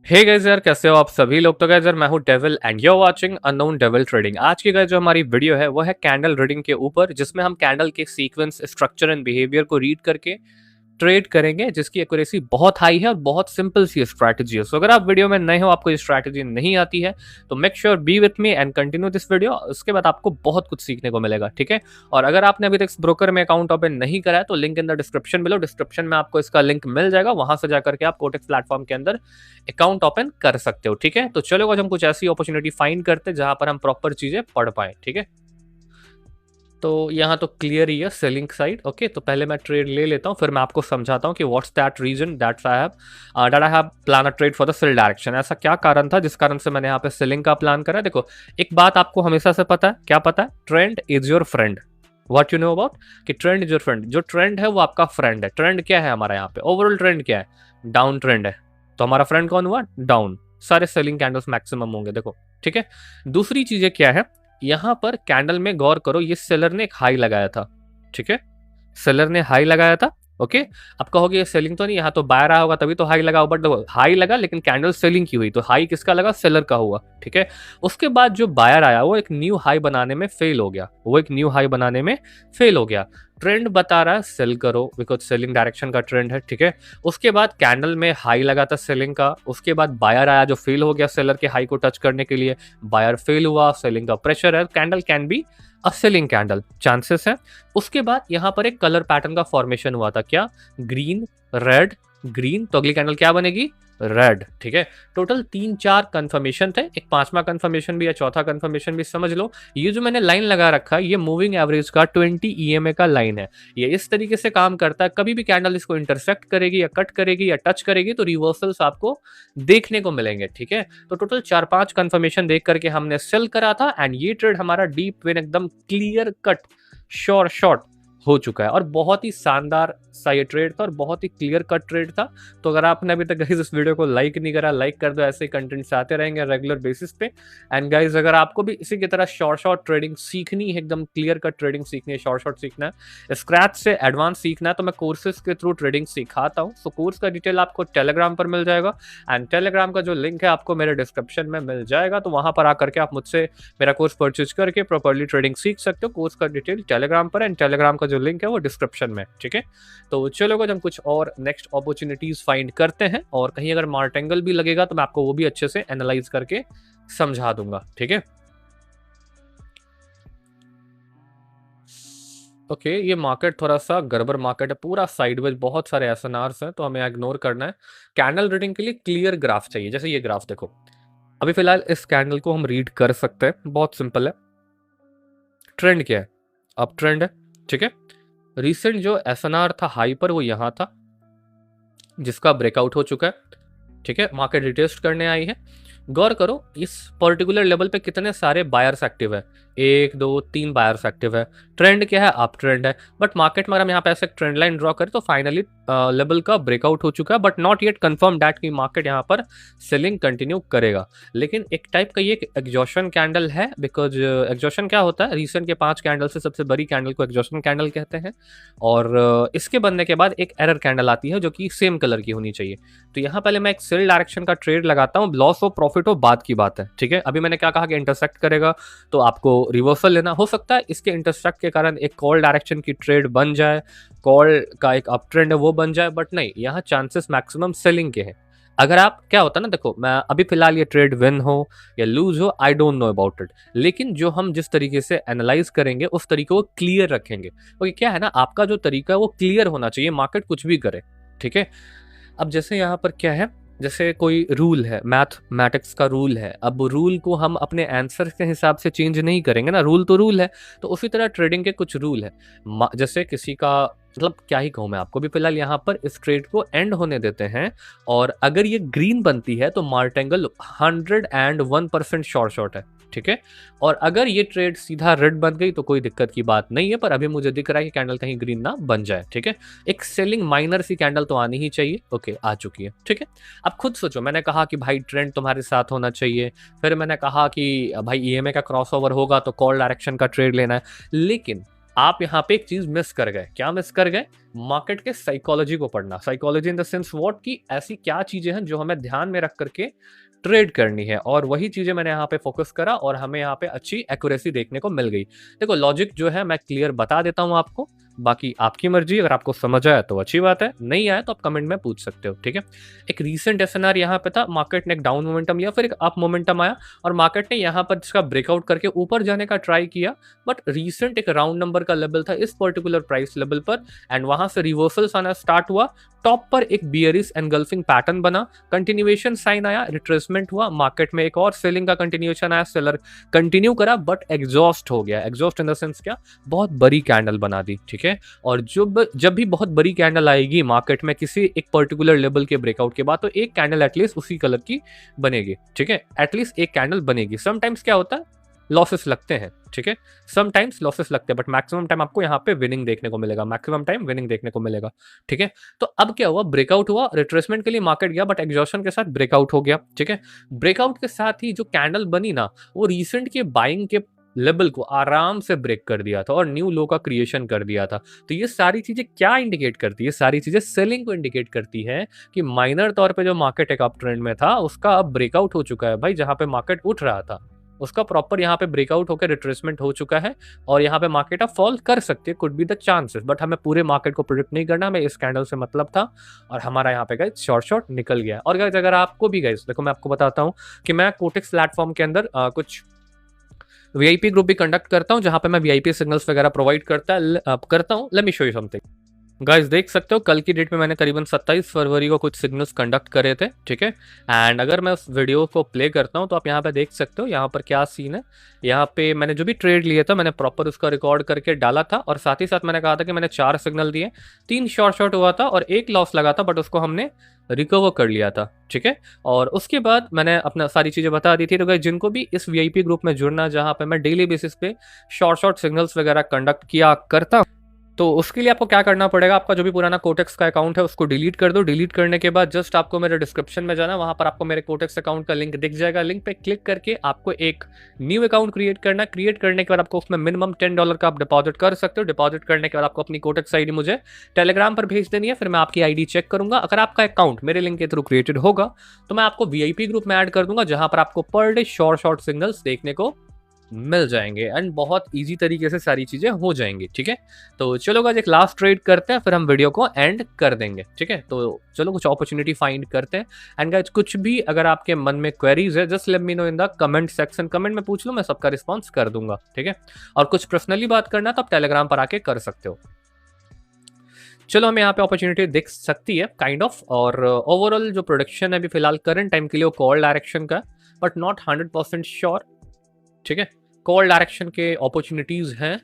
Hey guys यार, कैसे हो आप सभी लोग। तो गाइस यार, मैं हूं Devil and you are watching Unknown Devil Trading. आज की गाइस जो हमारी वीडियो है वो है कैंडल रीडिंग के ऊपर, जिसमें हम कैंडल के सीक्वेंस, स्ट्रक्चर एंड बिहेवियर को रीड करके ट्रेड करेंगे, जिसकी एक्यूरेसी बहुत हाई है और बहुत सिंपल सी स्ट्रैटेजी है। सो अगर आप वीडियो में नए हो, आपको ये स्ट्रैटेजी नहीं आती है, तो make sure be with me and continue this video. उसके बाद आपको बहुत कुछ सीखने को मिलेगा, ठीक है। और अगर आपने अभी तक इस ब्रोकर में अकाउंट ओपन नहीं करा है, तो link in the description below, description में आपको इसका लिंक मिल जाएगा, वहां से जाकर के आप कोटेक्स प्लेटफॉर्म के अंदर अकाउंट ओपन कर सकते हो, ठीक है। तो चलो आज हम कुछ ऐसी अपॉर्चुनिटी फाइंड करते हैं जहां पर हम प्रॉपर चीजें पढ़ पाए, ठीक है। तो यहाँ तो क्लियर ही है सेलिंग साइड। ओके, तो पहले मैं ट्रेड ले लेता हूँ, फिर मैं आपको समझाता हूँ कि what's that reason that I have plan a trade for the sell direction. ऐसा क्या कारण था जिस कारण से मैंने यहाँ पे सेलिंग का प्लान करा। देखो, एक बात आपको हमेशा से पता है, क्या पता है? Trend is your friend. What you know about कि ट्रेंड इज योर फ्रेंड। जो ट्रेंड है वो आपका फ्रेंड है। ट्रेंड क्या है हमारा यहाँ पे? ओवरऑल ट्रेंड क्या है? डाउन ट्रेंड है। तो हमारा फ्रेंड कौन हुआ? डाउन। सारे सेलिंग कैंडल्स मैक्सिमम होंगे, देखो, ठीक है। दूसरी चीजें क्या है, यहां पर कैंडल में गौर करो, ये सेलर ने एक हाई लगाया था, ठीक है। सेलर ने हाई लगाया था। ओके, अब कहोगे ये सेलिंग तो नहीं, यहाँ तो बाय रहा होगा तभी तो हाई लगा, बट हाई लगा लेकिन कैंडल सेलिंग की हुई, तो हाई किसका लगा? सेलर का हुआ, ठीक है। उसके बाद जो बायर आया वो एक न्यू हाई बनाने में फेल हो गया, वो एक न्यू हाई बनाने में फेल हो गया। ट्रेंड बता रहा है सेल करो, बिकॉज सेलिंग डायरेक्शन का ट्रेंड है, ठीक है। उसके बाद कैंडल में हाई लगा था सेलिंग का, उसके बाद बायर आया जो फेल हो गया सेलर के हाई को टच करने के लिए, बायर फेल हुआ, सेलिंग का प्रेशर है, candle can be a selling candle, chances है। उसके बाद यहां पर एक कलर पैटर्न का फॉर्मेशन हुआ था, क्या? ग्रीन, रेड, ग्रीन, तो अगली कैंडल क्या बनेगी? रेड, ठीक है। टोटल 3-4 कंफर्मेशन थे, एक पांचवा कंफर्मेशन भी है, चौथा कंफर्मेशन भी समझ लो। ये जो मैंने लाइन लगा रखा है, ये मूविंग एवरेज का 20 ईएमए का लाइन है। ये इस तरीके से काम करता है, कभी भी कैंडल इसको इंटरसेक्ट करेगी या कट करेगी या टच करेगी तो रिवर्सल्स आपको देखने को मिलेंगे, ठीक है। तो टोटल 4-5 कंफर्मेशन देख करके हमने सेल करा था एंड ये ट्रेड हमारा डीप विन, एकदम क्लियर कट श्योर शॉट हो चुका है और बहुत ही शानदार सा ये ट्रेड था और बहुत ही क्लियर कट ट्रेड था। तो अगर आपने अभी तक गाइस इस वीडियो को लाइक नहीं करा, लाइक कर दो, ऐसे कंटेंट्स आते रहेंगे रेगुलर बेसिस पे। एंड गाइस, अगर आपको भी इसी की तरह शॉर्ट शॉर्ट ट्रेडिंग सीखनी है, एकदम क्लियर कट ट्रेडिंग सीखनी है, शॉर्ट शॉर्ट सीखना है, स्क्रैच से एडवांस सीखना है, तो मैं कोर्सेज के थ्रू ट्रेडिंग सिखाता हूँ। सो कोर्स का डिटेल आपको टेलीग्राम पर मिल जाएगा एंड टेलीग्राम का जो लिंक है आपको मेरे डिस्क्रिप्शन में मिल जाएगा, तो वहां पर आकर के आप मुझसे मेरा कोर्स परचेज करके प्रॉपर्ली ट्रेडिंग सीख सकते हो। कोर्स का डिटेल टेलीग्राम पर एंड टेलीग्राम का जो लिंक है वो डिस्क्रिप्शन में, ठीक है। तो चलो हम कुछ और नेक्स्ट अपॉर्चुनिटीज फाइंड करते हैं, और कहीं अगर मार्टेंगल भी लगेगा तो मैं आपको वो भी अच्छे से एनालाइज करके समझा दूंगा, ठीक है। ओके, ये मार्केट थोड़ा सा गड़बड़ मार्केट है, पूरा साइडवेज, बहुत सारे एसएनआर्स हैं, तो हमें इग्नोर करना है। कैंडल रीडिंग के लिए क्लियर ग्राफ चाहिए, जैसे ये ग्राफ देखो। अभी फिलहाल इस कैंडल को हम रीड कर सकते हैं, बहुत सिंपल है। ट्रेंड क्या है? अप ट्रेंड है, ठीक है। रिसेंट जो एसएनआर था हाई पर, वो यहां था, जिसका ब्रेकआउट हो चुका है, ठीक है। मार्केट रिटेस्ट करने आई है। गौर करो इस पर्टिकुलर लेवल पे कितने सारे बायर्स एक्टिव है, 1 2 3 बायर्स एक्टिव है। ट्रेंड क्या है? अप ट्रेंड है। बट मार्केट में अगर हम यहाँ पे ऐसे ट्रेंड लाइन ड्रॉ करें तो फाइनली लेवल का ब्रेकआउट हो चुका है, but not yet confirm that कि मार्केट यहाँ पर सेलिंग कंटिन्यू करेगा। लेकिन एक टाइप का ये एग्जॉशन कैंडल है, बिकॉज एग्जॉशन क्या होता है, रिसेंट के 5 कैंडल से सबसे बड़ी कैंडल को एग्जॉशन कैंडल कहते हैं। और इसके बनने के बाद एक एरर कैंडल आती है जो कि सेम कलर की होनी चाहिए। तो यहाँ पहले मैं एक सेल डायरेक्शन का ट्रेड लगाता हूँ, लॉस हो प्रॉफिट हो बात की बात है, ठीक है। अभी मैंने क्या कहा कि इंटरसेक्ट करेगा तो आपको रिवर्सल लेना। हो सकता है इसके इंटरसेक्ट के कारण एक कॉल डायरेक्शन की ट्रेड बन जाए, कॉल का एक अप ट्रेंड है वो बन जाए, बट नहीं, यहाँ चांसेस मैक्सिमम सेलिंग के हैं। अगर आप, क्या होता है ना, देखो, मैं अभी फिलहाल ये ट्रेड विन हो या लूज हो, I don't know about it, लेकिन जो हम जिस तरीके से एनालाइज करेंगे उस तरीके को क्लियर रखेंगे। क्योंकि क्या है ना, आपका जो तरीका है वो क्लियर होना चाहिए, मार्केट कुछ भी करे, ठीक है। अब जैसे यहाँ पर क्या है, जैसे कोई रूल है, मैथमेटिक्स का रूल है, अब रूल को हम अपने आंसर के हिसाब से चेंज नहीं करेंगे ना, रूल तो रूल है। तो उसी तरह ट्रेडिंग के कुछ रूल है। जैसे किसी का, मतलब क्या ही कहूँ मैं आपको, भी फिलहाल यहाँ पर इस ट्रेड को एंड होने देते हैं, और अगर ये ग्रीन बनती है तो मार्टेंगल 101% शॉर्ट है, ठीक है। और अगर ये ट्रेड सीधा रेड बन गई तो कोई दिक्कत की बात नहीं है, पर अभी मुझे दिख रहा है कि कैंडल कहीं ग्रीन ना बन जाए, ठीक है। एक सेलिंग माइनर सी कैंडल तो आनी ही चाहिए। ओके, आ चुकी है, ठीक है। अब खुद सोचो, मैंने कहा कि भाई ट्रेंड तुम्हारे साथ होना चाहिए, फिर मैंने कहा कि भाई ईएमए का क्रॉसओवर होगा तो कॉल डायरेक्शन का ट्रेड लेना है, लेकिन आप यहाँ पे एक चीज मिस कर गए। क्या मिस कर गए? मार्केट के साइकोलॉजी को पढ़ना। Psychology in the sense what, की ऐसी क्या चीजें हैं जो हमें ध्यान में रख करके ट्रेड करनी है, और वही चीजें मैंने यहाँ पे फोकस करा और हमें यहाँ पे अच्छी एक्यूरेसी देखने को मिल गई। देखो लॉजिक जो है मैं क्लियर बता देता हूँ आपको, बाकी आपकी मर्जी। अगर आपको समझ आया तो अच्छी बात है, नहीं आया तो आप कमेंट में पूछ सकते हो, ठीक है। एक रीसेंट एसएनआर यहाँ पे था, मार्केट ने एक डाउन मोमेंटम लिया, फिर एक अप मोमेंटम आया और मार्केट ने यहाँ पर इसका ब्रेकआउट करके ऊपर जाने का ट्राई किया, बट रीसेंट एक राउंड नंबर का लेवल था इस पर्टिकुलर प्राइस लेवल पर, एंड वहां से रिवर्सल्स आना स्टार्ट हुआ। टॉप पर एक बियरिश एनगल्फिंग पैटर्न बना, कंटिन्यूएशन साइन आया, रिट्रेसमेंट हुआ, मार्केट में एक और सेलिंग का कंटिन्यूएशन आया, सेलर कंटिन्यू करा बट एग्जॉस्ट हो गया। एग्जॉस्ट इन द सेंस क्या? बहुत बड़ी कैंडल बना दी, ठीक है। और जब भी बहुत बड़ी कैंडल आएगी मार्केट में किसी एक पर्टिकुलर लेवल के ब्रेकआउट के बाद, तो एक कैंडल एटलीस्ट उसी कलर की बनेगी, ठीक है। एटलीस्ट एक कैंडल बनेगी। समटाइम्स क्या होता है, लॉसेस लगते हैं, ठीक है। समटाइम्स लॉसेस लगते हैं, बट मैक्सिमम टाइम आपको यहाँ पे विनिंग देखने को मिलेगा, मैक्सिमम टाइम विनिंग देखने को मिलेगा, ठीक है। तो अब क्या हुआ, ब्रेकआउट हुआ, रिट्रेसमेंट के लिए मार्केट गया, बट एग्जॉशन के साथ ब्रेकआउट हो गया, ठीक है। ब्रेकआउट के साथ ही जो कैंडल बनी ना, वो रिसेंट के बाइंग के लेवल को आराम से ब्रेक कर दिया था और न्यू लो का क्रिएशन कर दिया था। तो ये सारी चीजें क्या इंडिकेट करती है? सारी चीजें सेलिंग को इंडिकेट करती है कि माइनर तौर पे जो मार्केट एक अप ट्रेंड में था उसका अब ब्रेकआउट हो चुका है भाई। जहां पे मार्केट उठ रहा था उसका प्रॉपर यहाँ पे ब्रेकआउट होकर रिट्रेसमेंट हो चुका है, और यहाँ पे मार्केट अब फॉल कर सकती है, could be the chances, but हमें पूरे मार्केट को प्रिडिक्ट नहीं करना, हमें इस कैंडल से मतलब था और हमारा यहाँ पे गाइस शॉर्ट निकल गया। और गाइस अगर आपको भी गाइस देखो, मैं आपको बताता हूँ कि मैं कोटेक्स प्लेटफॉर्म के अंदर कुछ वीआईपी ग्रुप भी कंडक्ट करता हूँ, जहां पे मैं वीआईपी सिग्नल्स वगैरह प्रोवाइड करता हूँ। Let me show you something. Guys देख सकते हो कल की डेट में मैंने करीबन 27 फरवरी को कुछ सिग्नल्स कंडक्ट करे थे, ठीक है। एंड अगर मैं उस वीडियो को प्ले करता हूं तो आप यहाँ पे देख सकते हो यहाँ पर क्या सीन है। यहाँ पे मैंने जो भी ट्रेड लिया था मैंने प्रॉपर उसका रिकॉर्ड करके डाला था, और साथ ही साथ मैंने कहा था कि मैंने 4 सिग्नल दिए, 3 शॉर्ट हुआ था और 1 लॉस लगा था, बट उसको हमने रिकवर कर लिया था, ठीक है। और उसके बाद मैंने अपना सारी चीज़ें बता दी थी। तो गाइस जिनको भी इस वीआईपी ग्रुप में जुड़ना, जहाँ पे मैं डेली बेसिस पे शॉर्ट सिग्नल्स वगैरह कंडक्ट किया करता, तो उसके लिए आपको क्या करना पड़ेगा, आपका जो भी पुराना कोटेक्स का अकाउंट है उसको डिलीट कर दो। डिलीट करने के बाद जस्ट आपको मेरे डिस्क्रिप्शन में जाना, वहां पर आपको मेरे कोटेक्स अकाउंट का लिंक दिख जाएगा। लिंक पे क्लिक करके आपको एक न्यू अकाउंट क्रिएट करना। क्रिएट करने के बाद आपको उसमें मिनिमम $10 का आप डिपॉजिट कर सकते हो। डिपॉजिट करने के बाद आपको अपनी कोटेक्स आईडी मुझे टेलीग्राम पर भेज देनी है, फिर मैं आपकी आईडी चेक करूंगा। अगर आपका अकाउंट मेरे लिंक के थ्रू क्रिएटेड होगा तो मैं आपको वीआईपी ग्रुप में ऐड कर दूंगा, जहां पर आपको पर डे शॉर्ट सिग्नल्स देखने को मिल जाएंगे एंड बहुत इजी तरीके से सारी चीजें हो जाएंगी, ठीक है। तो चलो गाइस एक लास्ट ट्रेड करते हैं, फिर हम वीडियो को एंड कर देंगे, ठीक है। तो चलो कुछ अपॉर्चुनिटी फाइंड करते हैं। एंड गाइस कुछ भी अगर आपके मन में क्वेरीज है, just let me know in the comment section. Comment में पूछ लो, मैं सबका रिस्पॉन्स कर दूंगा, ठीक है। और कुछ पर्सनली बात करना तो आप टेलीग्राम पर आके कर सकते हो। चलो हमें यहाँ पे अपॉर्चुनिटी दिख सकती है काइंड ऑफ, और ओवरऑल जो प्रोडक्शन है अभी फिलहाल करंट टाइम के लिए वो कॉल डायरेक्शन का, बट नॉट 100% श्योर, ठीक है। कॉल डायरेक्शन के अपॉर्चुनिटीज हैं।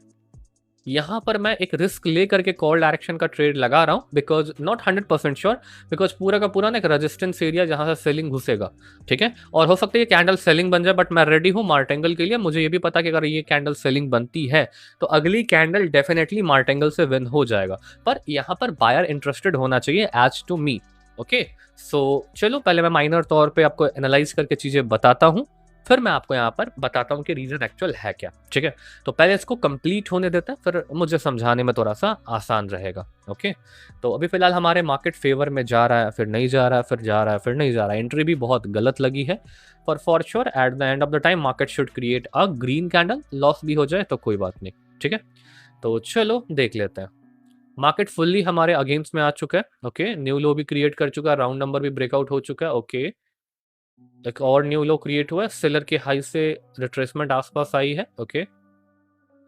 यहां पर मैं एक रिस्क ले करके कॉल डायरेक्शन का ट्रेड लगा रहा हूं, बिकॉज नॉट 100% श्योर, बिकॉज पूरा का पूरा ना एक रेजिस्टेंस एरिया जहां से सेलिंग घुसेगा, ठीक है। और हो सकता है ये कैंडल सेलिंग बन जाए, बट मैं रेडी हूं मार्टेंगल के लिए। मुझे ये भी पता कि अगर ये कैंडल सेलिंग बनती है तो अगली कैंडल डेफिनेटली मार्टेंगल से विन हो जाएगा, पर यहाँ पर बायर इंटरेस्टेड होना चाहिए एज टू मी, ओके। सो चलो पहले मैं माइनर तौर पर आपको एनालाइज करके चीजें बताता हूँ, फिर मैं आपको यहाँ पर बताता हूँ कि रीजन एक्चुअल है क्या, ठीक है। तो पहले इसको कंप्लीट होने देते हैं, फिर मुझे समझाने में थोड़ा सा आसान रहेगा, ओके। तो अभी फिलहाल हमारे मार्केट फेवर में जा रहा है, फिर नहीं जा रहा है, फिर जा रहा है, फिर नहीं जा रहा है। एंट्री भी बहुत गलत लगी है, पर for sure at the end of the time market should create a green candle. Loss भी हो जाए तो कोई बात नहीं, ठीक है। तो चलो देख लेते हैं। मार्केट फुल्ली हमारे अगेंस्ट में आ चुका है, ओके। न्यू लो भी क्रिएट कर चुका है, राउंड नंबर भी ब्रेकआउट हो चुका है, ओके। एक और न्यू लो क्रिएट हुआ है, सेलर के हाई से रिट्रेसमेंट आसपास आई है, ओके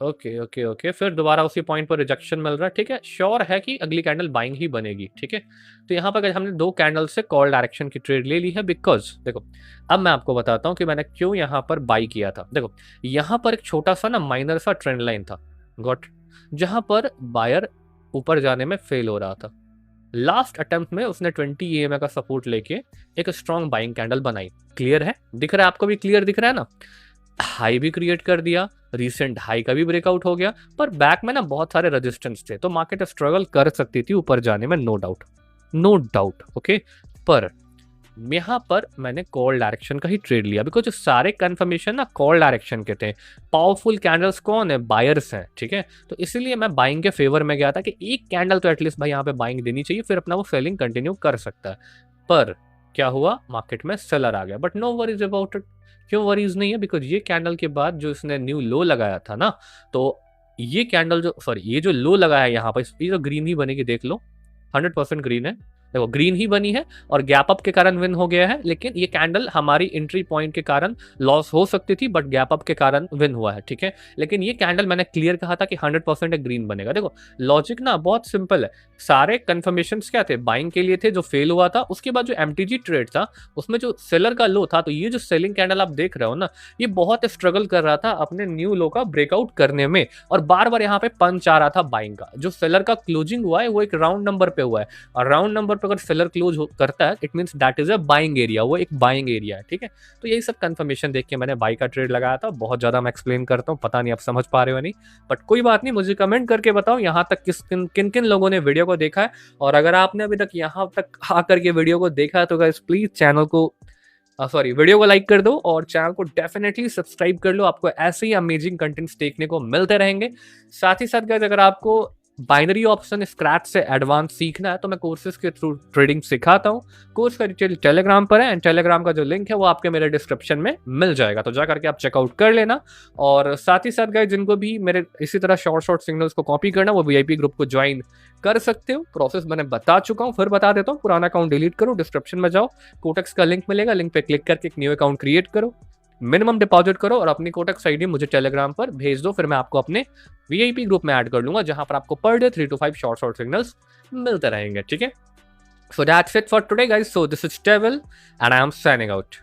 ओके ओके ओके। फिर दोबारा उसी पॉइंट पर रिजेक्शन मिल रहा है, ठीक है। श्योर है कि अगली कैंडल बाइंग ही बनेगी, ठीक है। तो यहाँ पर हमने 2 कैंडल से कॉल डायरेक्शन की ट्रेड ले ली है, बिकॉज देखो अब मैं आपको बताता हूँ कि मैंने क्यों यहाँ पर बाई किया था। देखो यहाँ पर एक छोटा सा ना माइनर सा ट्रेंड लाइन था, गॉट, जहां पर बायर ऊपर जाने में फेल हो रहा था। लास्ट अटेम्प्ट में उसने 20 EMA का सपोर्ट लेके एक स्ट्रॉन्ग बाइंग कैंडल बनाई। क्लियर है, दिख रहा है आपको भी, क्लियर दिख रहा है ना। हाई भी क्रिएट कर दिया, रीसेंट हाई का भी ब्रेकआउट हो गया, पर बैक में ना बहुत सारे रेजिस्टेंस थे, तो मार्केट स्ट्रगल कर सकती थी ऊपर जाने में, no doubt no doubt, okay. पर यहाँ पर मैंने कॉल डायरेक्शन का ही ट्रेड लिया, बिकॉज सारे कंफर्मेशन ना कॉल डायरेक्शन के थे। पावरफुल कैंडल्स कौन है? बायर्स हैं, ठीक है। तो इसलिए मैं बाइंग के फेवर में गया था कि एक कैंडल तो एटलीस्ट भाई यहाँ पे बाइंग देनी चाहिए, फिर अपना वो सेलिंग कंटिन्यू कर सकता है। पर क्या हुआ, मार्केट में सेलर आ गया। But no worries about it. क्यों वरीज नहीं है? बिकॉज ये कैंडल के बाद जो इसने न्यू लो लगाया था ना, तो ये कैंडल जो सॉरी ये जो लो लगाया है यहाँ पर, ये जो ग्रीन ही बनेगी, देख लो 100% ग्रीन है। देखो ग्रीन ही बनी है और गैप अप के कारण विन हो गया है, लेकिन ये कैंडल हमारी एंट्री पॉइंट के कारण लॉस हो सकती थी, बट गैप अप के कारण विन हुआ है, ठीक है। लेकिन ये कैंडल मैंने क्लियर कहा था कि 100% ग्रीन बनेगा। देखो लॉजिक ना बहुत सिंपल है। सारे कंफर्मेशंस क्या थे? बाइंग के लिए थे, जो फेल हुआ था। उसके बाद जो एमटीजी ट्रेड था उसमें जो सेलर का लो था, तो ये जो सेलिंग कैंडल आप देख रहे हो ना, ये बहुत स्ट्रगल कर रहा था अपने न्यू लो का ब्रेकआउट करने में, और बार बार यहाँ पे पंच आ रहा था बाइंग का। जो सेलर का क्लोजिंग हुआ है वो एक राउंड नंबर पे हुआ है, और राउंड नंबर पे अगर सेलर क्लोज करता है, it means that is a buying area, वो एक बाइंग एरिया है, ठीक है। तो यही सब कंफर्मेशन देख के मैंने बाई का ट्रेड लगाया था। बहुत ज्यादा मैं एक्सप्लेन करता हूँ, पता नहीं आप समझ पा रहे हो नहीं, बट कोई बात नहीं, मुझे कमेंट करके बताओ यहाँ तक किन किन लोगों ने वीडियो को देखा है। और अगर आपने अभी तक यहाँ तक आकर के वीडियो को देखा है तो गाइस प्लीज चैनल को वीडियो को लाइक कर दो और चैनल को डेफिनेटली सब्सक्राइब कर लो। आपको ऐसे ही अमेजिंग कंटेंट्स देखने को मिलते रहेंगे। साथ ही साथ गाइस अगर आपको बाइनरी ऑप्शन स्क्रैच से एडवांस सीखना है तो मैं कोर्सेज के थ्रू ट्रेडिंग सिखाता हूँ। कोर्स का डिटेल टेलीग्राम पर है, एंड टेलीग्राम का जो लिंक है वो आपके मेरे डिस्क्रिप्शन में मिल जाएगा, तो जा करके आप चेकआउट कर लेना। और साथ ही साथ गाइस जिनको भी मेरे इसी तरह शॉर्ट सिग्नल्स को कॉपी करना, वो वीआईपी ग्रुप को ज्वाइन कर सकते हो। प्रोसेस मैंने बता चुका हूँ, फिर बता देता हूँ। पुराना अकाउंट डिलीट करो, डिस्क्रिप्शन में जाओ, कोटेक्स का लिंक मिलेगा, लिंक पे क्लिक करके एक न्यू अकाउंट क्रिएट करो, मिनिमम डिपॉजिट करो और अपनी कोटेक्स आईडी मुझे टेलीग्राम पर भेज दो। फिर मैं आपको अपने वीआईपी ग्रुप में ऐड कर लूंगा, जहां पर आपको per day 3 to 5 short signals मिलते रहेंगे, ठीक है। So that's it for today guys. So this is table and I am signing out.